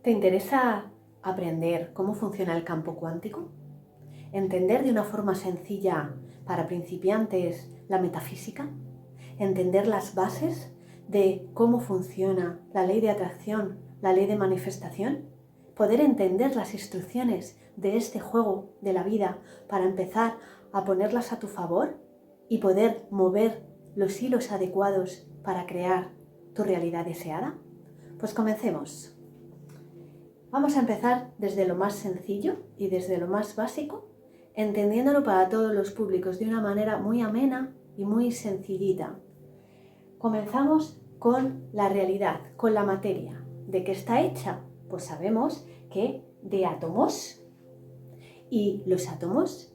¿Te interesa aprender cómo funciona el campo cuántico? ¿Entender de una forma sencilla para principiantes la metafísica? ¿Entender las bases de cómo funciona la ley de atracción, la ley de manifestación? ¿Poder entender las instrucciones de este juego de la vida para empezar a ponerlas a tu favor y poder mover los hilos adecuados para crear tu realidad deseada? Pues comencemos. Vamos a empezar desde lo más sencillo y desde lo más básico, entendiéndolo para todos los públicos de una manera muy amena y muy sencillita. Comenzamos con la realidad, con la materia. ¿De qué está hecha? Pues sabemos que de átomos. ¿Y los átomos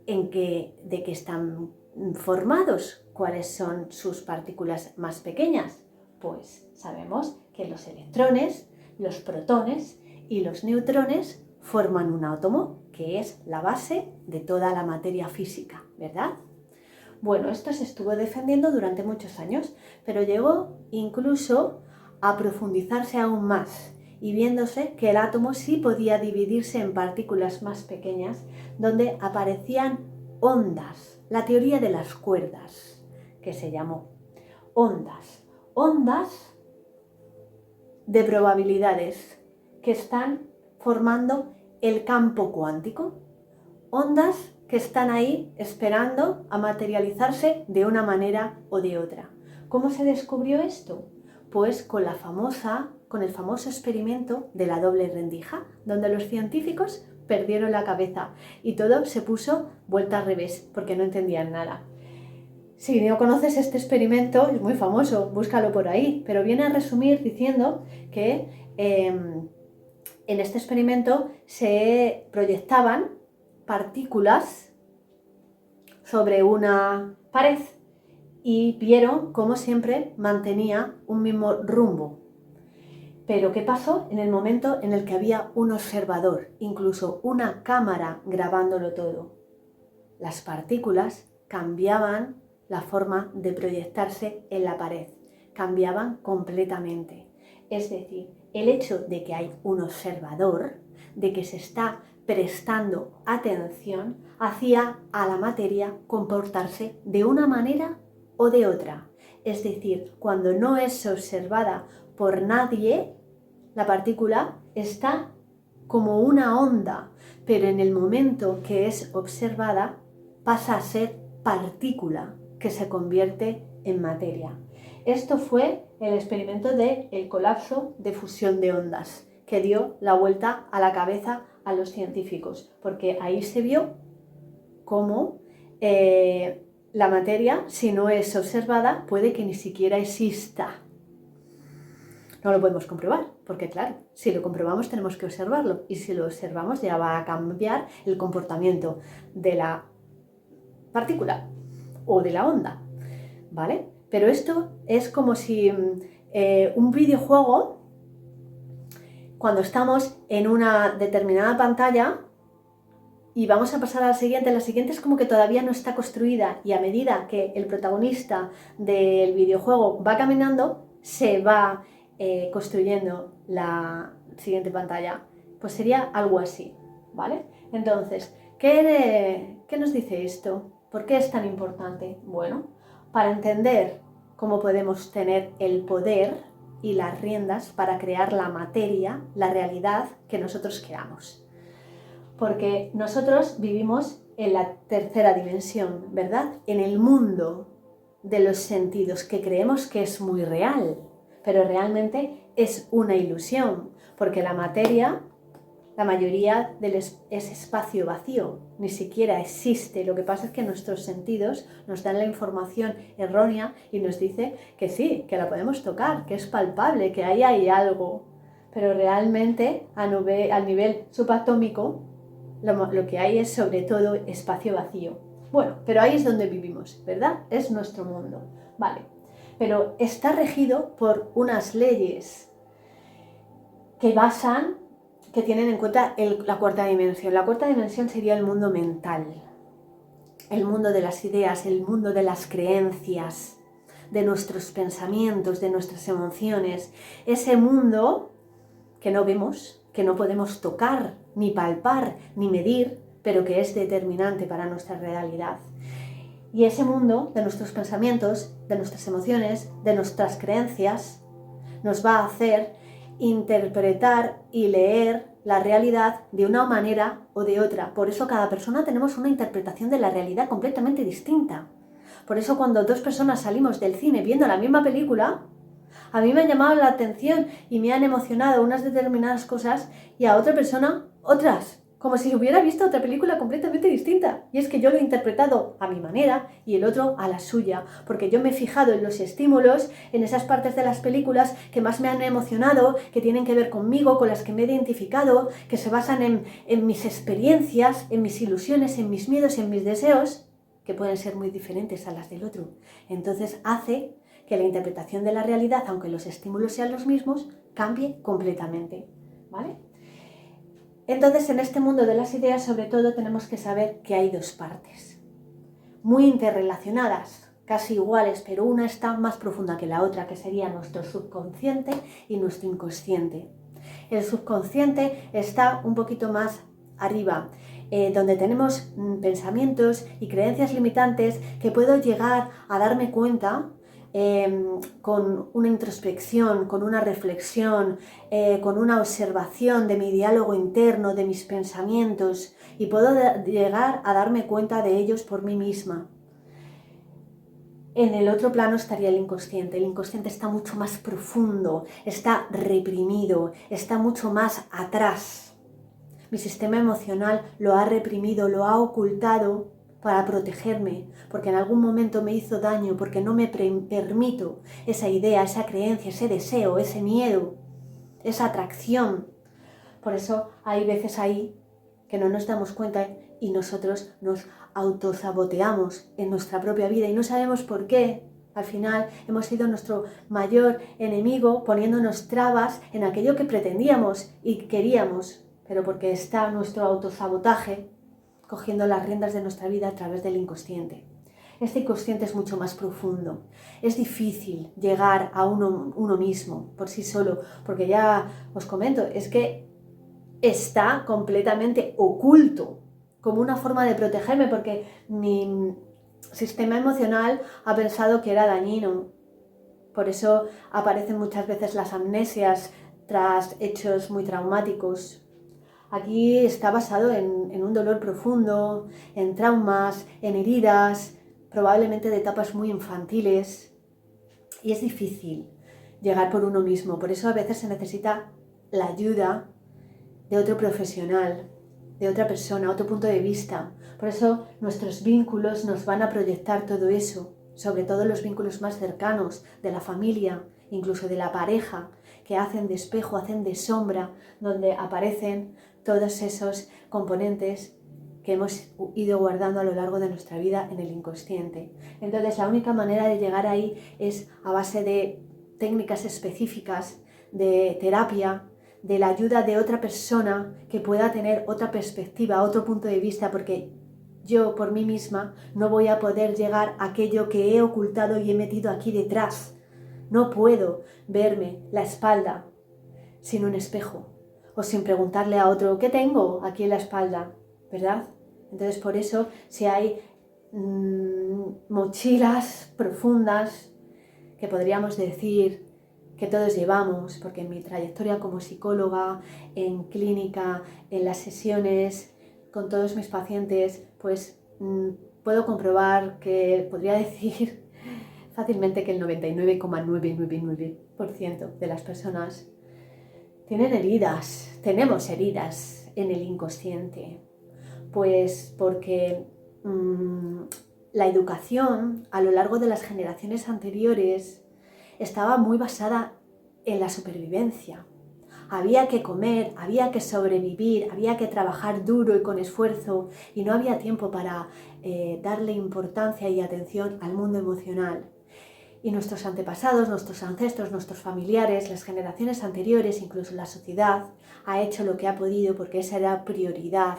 de qué están formados? ¿Cuáles son sus partículas más pequeñas? Pues sabemos que los electrones, los protones y los neutrones forman un átomo, que es la base de toda la materia física, ¿verdad? Bueno, esto se estuvo defendiendo durante muchos años, pero llegó incluso a profundizarse aún más y viéndose que el átomo sí podía dividirse en partículas más pequeñas, donde aparecían ondas, la teoría de las cuerdas, que se llamó ondas de probabilidades que están formando el campo cuántico, ondas que están ahí esperando a materializarse de una manera o de otra. ¿Cómo se descubrió esto? Pues con el famoso experimento de la doble rendija, donde los científicos perdieron la cabeza y todo se puso vuelta al revés porque no entendían nada. Si no conoces este experimento, es muy famoso, búscalo por ahí, pero viene a resumir diciendo que en este experimento se proyectaban partículas sobre una pared y vieron cómo siempre mantenía un mismo rumbo. Pero ¿qué pasó en el momento en el que había un observador, incluso una cámara grabándolo todo? Las partículas cambiaban la forma de proyectarse en la pared, cambiaban completamente. Es decir, el hecho de que hay un observador, de que se está prestando atención, hacía a la materia comportarse de una manera o de otra. Es decir, cuando no es observada por nadie, la partícula está como una onda, pero en el momento que es observada pasa a ser partícula que se convierte en materia. Esto fue el experimento del colapso de fusión de ondas, que dio la vuelta a la cabeza a los científicos, porque ahí se vio cómo la materia, si no es observada, puede que ni siquiera exista. No lo podemos comprobar, porque claro, si lo comprobamos tenemos que observarlo, y si lo observamos ya va a cambiar el comportamiento de la partícula o de la onda, ¿vale? Pero esto es como si un videojuego, cuando estamos en una determinada pantalla y vamos a pasar a la siguiente es como que todavía no está construida, y a medida que el protagonista del videojuego va caminando, se va construyendo la siguiente pantalla. Pues sería algo así, ¿vale? Entonces, ¿qué nos dice esto? ¿Por qué es tan importante? Bueno, para entender cómo podemos tener el poder y las riendas para crear la materia, la realidad que nosotros queramos. Porque nosotros vivimos en la tercera dimensión, ¿verdad? En el mundo de los sentidos, que creemos que es muy real, pero realmente es una ilusión, porque la materia, la mayoría es espacio vacío, ni siquiera existe. Lo que pasa es que nuestros sentidos nos dan la información errónea y nos dice que sí, que la podemos tocar, que es palpable, que ahí hay algo, pero realmente al nivel subatómico lo que hay es sobre todo espacio vacío. Bueno, pero ahí es donde vivimos, ¿verdad? Es nuestro mundo, vale. Pero está regido por unas leyes que tienen en cuenta la cuarta dimensión. La cuarta dimensión sería el mundo mental, el mundo de las ideas, el mundo de las creencias, de nuestros pensamientos, de nuestras emociones. Ese mundo que no vemos, que no podemos tocar, ni palpar, ni medir, pero que es determinante para nuestra realidad. Y ese mundo de nuestros pensamientos, de nuestras emociones, de nuestras creencias, nos va a hacer interpretar y leer la realidad de una manera o de otra. Por eso cada persona tenemos una interpretación de la realidad completamente distinta. Por eso cuando dos personas salimos del cine viendo la misma película, a mí me han llamado la atención y me han emocionado unas determinadas cosas y a otra persona otras, como si hubiera visto otra película completamente distinta. Y es que yo lo he interpretado a mi manera y el otro a la suya, porque yo me he fijado en los estímulos, en esas partes de las películas que más me han emocionado, que tienen que ver conmigo, con las que me he identificado, que se basan en mis experiencias, en mis ilusiones, en mis miedos, en mis deseos, que pueden ser muy diferentes a las del otro. Entonces hace que la interpretación de la realidad, aunque los estímulos sean los mismos, cambie completamente, ¿vale? Entonces, en este mundo de las ideas, sobre todo, tenemos que saber que hay dos partes, muy interrelacionadas, casi iguales, pero una está más profunda que la otra, que sería nuestro subconsciente y nuestro inconsciente. El subconsciente está un poquito más arriba, donde tenemos pensamientos y creencias limitantes que puedo llegar a darme cuenta con una introspección, con una reflexión, con una observación de mi diálogo interno, de mis pensamientos, y puedo llegar a darme cuenta de ellos por mí misma. En el otro plano estaría el inconsciente. El inconsciente está mucho más profundo, está reprimido, está mucho más atrás. Mi sistema emocional lo ha reprimido, lo ha ocultado para protegerme, porque en algún momento me hizo daño, porque no me permito esa idea, esa creencia, ese deseo, ese miedo, esa atracción. Por eso hay veces ahí que no nos damos cuenta y nosotros nos autosaboteamos en nuestra propia vida y no sabemos por qué. Al final hemos sido nuestro mayor enemigo poniéndonos trabas en aquello que pretendíamos y queríamos, pero porque está nuestro autosabotaje cogiendo las riendas de nuestra vida a través del inconsciente. Este inconsciente es mucho más profundo. Es difícil llegar a uno mismo por sí solo, porque ya os comento, es que está completamente oculto, como una forma de protegerme, porque mi sistema emocional ha pensado que era dañino. Por eso aparecen muchas veces las amnesias tras hechos muy traumáticos. Aquí está basado en un dolor profundo, en traumas, en heridas, probablemente de etapas muy infantiles. Y es difícil llegar por uno mismo. Por eso a veces se necesita la ayuda de otro profesional, de otra persona, otro punto de vista. Por eso nuestros vínculos nos van a proyectar todo eso, sobre todo los vínculos más cercanos, de la familia, incluso de la pareja, que hacen de espejo, hacen de sombra, donde aparecen todos esos componentes que hemos ido guardando a lo largo de nuestra vida en el inconsciente. Entonces, la única manera de llegar ahí es a base de técnicas específicas, de terapia, de la ayuda de otra persona que pueda tener otra perspectiva, otro punto de vista, porque yo por mí misma no voy a poder llegar a aquello que he ocultado y he metido aquí detrás. No puedo verme la espalda sin un espejo o sin preguntarle a otro ¿qué tengo aquí en la espalda? ¿Verdad? Entonces por eso si hay mochilas profundas que podríamos decir que todos llevamos, porque en mi trayectoria como psicóloga, en clínica, en las sesiones con todos mis pacientes, pues puedo comprobar que podría decir fácilmente que el 99,999% de las personas tienen heridas, tenemos heridas en el inconsciente, pues porque la educación a lo largo de las generaciones anteriores estaba muy basada en la supervivencia. Había que comer, había que sobrevivir, había que trabajar duro y con esfuerzo y no había tiempo para darle importancia y atención al mundo emocional. Y nuestros antepasados, nuestros ancestros, nuestros familiares, las generaciones anteriores, incluso la sociedad, ha hecho lo que ha podido porque esa era prioridad.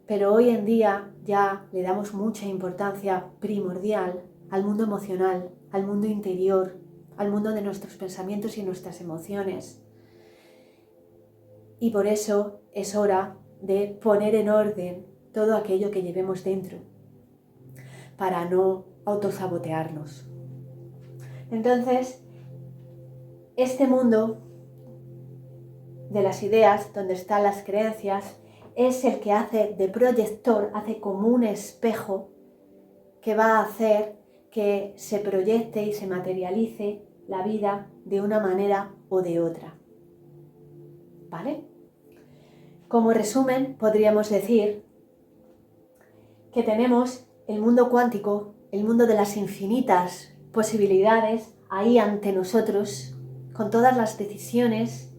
Pero hoy en día ya le damos mucha importancia primordial al mundo emocional, al mundo interior, al mundo de nuestros pensamientos y nuestras emociones. Y por eso es hora de poner en orden todo aquello que llevemos dentro, para no autosabotearnos. Entonces, este mundo de las ideas, donde están las creencias, es el que hace de proyector, hace como un espejo que va a hacer que se proyecte y se materialice la vida de una manera o de otra. ¿Vale? Como resumen, podríamos decir que tenemos el mundo cuántico, el mundo de las infinitas posibilidades ahí ante nosotros, con todas las decisiones,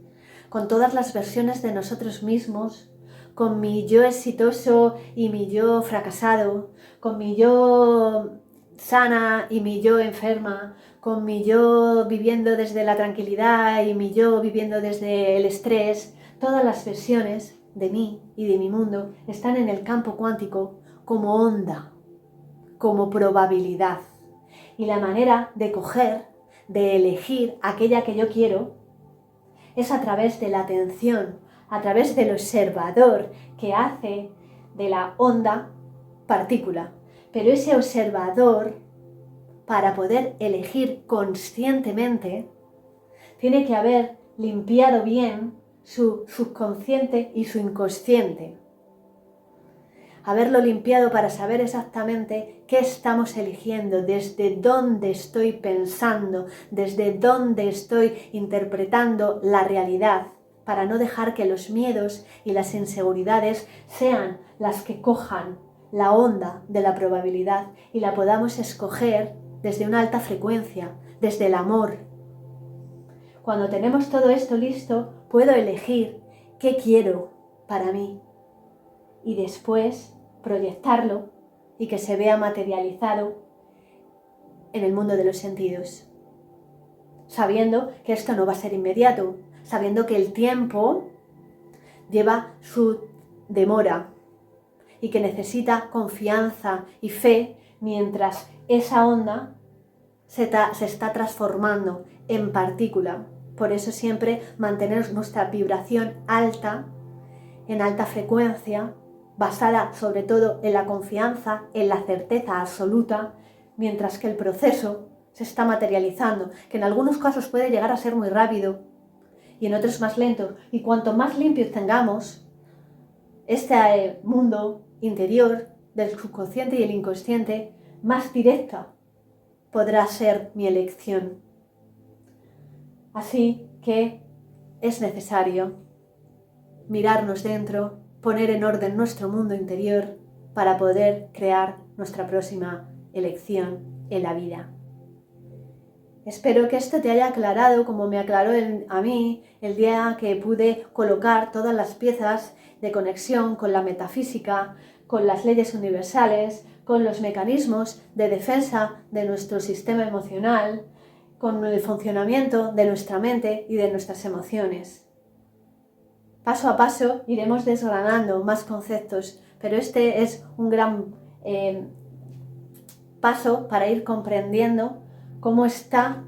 con todas las versiones de nosotros mismos, con mi yo exitoso y mi yo fracasado, con mi yo sana y mi yo enferma, con mi yo viviendo desde la tranquilidad y mi yo viviendo desde el estrés. Todas las versiones de mí y de mi mundo están en el campo cuántico como onda, como probabilidad. Y la manera de coger, de elegir aquella que yo quiero, es a través de la atención, a través del observador que hace de la onda partícula. Pero ese observador, para poder elegir conscientemente, tiene que haber limpiado bien su subconsciente y su inconsciente. Haberlo limpiado para saber exactamente qué estamos eligiendo, desde dónde estoy pensando, desde dónde estoy interpretando la realidad, para no dejar que los miedos y las inseguridades sean las que cojan la onda de la probabilidad y la podamos escoger desde una alta frecuencia, desde el amor. Cuando tenemos todo esto listo, puedo elegir qué quiero para mí y después proyectarlo y que se vea materializado en el mundo de los sentidos, sabiendo que esto no va a ser inmediato, sabiendo que el tiempo lleva su demora y que necesita confianza y fe mientras esa onda se está transformando en partícula. Por eso siempre mantener nuestra vibración alta, en alta frecuencia, basada sobre todo en la confianza, en la certeza absoluta, mientras que el proceso se está materializando, que en algunos casos puede llegar a ser muy rápido y en otros más lento. Y cuanto más limpios tengamos este mundo interior del subconsciente y el inconsciente, más directa podrá ser mi elección. Así que es necesario mirarnos dentro, poner en orden nuestro mundo interior para poder crear nuestra próxima elección en la vida. Espero que esto te haya aclarado como me aclaró a mí el día que pude colocar todas las piezas de conexión con la metafísica, con las leyes universales, con los mecanismos de defensa de nuestro sistema emocional, con el funcionamiento de nuestra mente y de nuestras emociones. Paso a paso iremos desgranando más conceptos, pero este es un gran paso para ir comprendiendo cómo está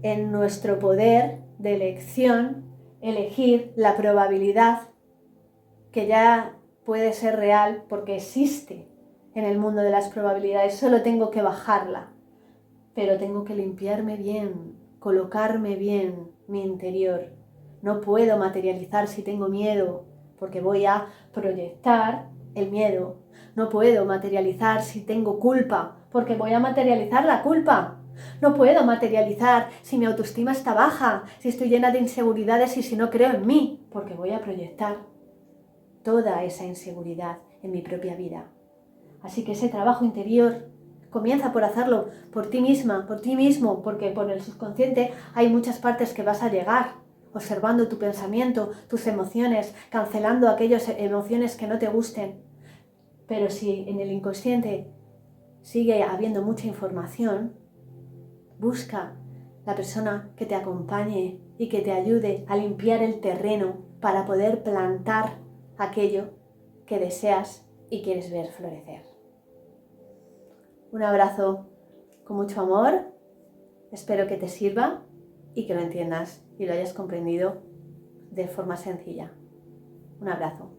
en nuestro poder de elección elegir la probabilidad que ya puede ser real porque existe en el mundo de las probabilidades. Solo tengo que bajarla, pero tengo que limpiarme bien, colocarme bien mi interior. No puedo materializar si tengo miedo, porque voy a proyectar el miedo. No puedo materializar si tengo culpa, porque voy a materializar la culpa. No puedo materializar si mi autoestima está baja, si estoy llena de inseguridades y si no creo en mí, porque voy a proyectar toda esa inseguridad en mi propia vida. Así que ese trabajo interior comienza por hacerlo por ti misma, por ti mismo, porque por el subconsciente hay muchas partes que vas a llegar, observando tu pensamiento, tus emociones, cancelando aquellas emociones que no te gusten. Pero si en el inconsciente sigue habiendo mucha información, busca la persona que te acompañe y que te ayude a limpiar el terreno para poder plantar aquello que deseas y quieres ver florecer. Un abrazo con mucho amor, espero que te sirva y que lo entiendas y lo hayas comprendido de forma sencilla. Un abrazo.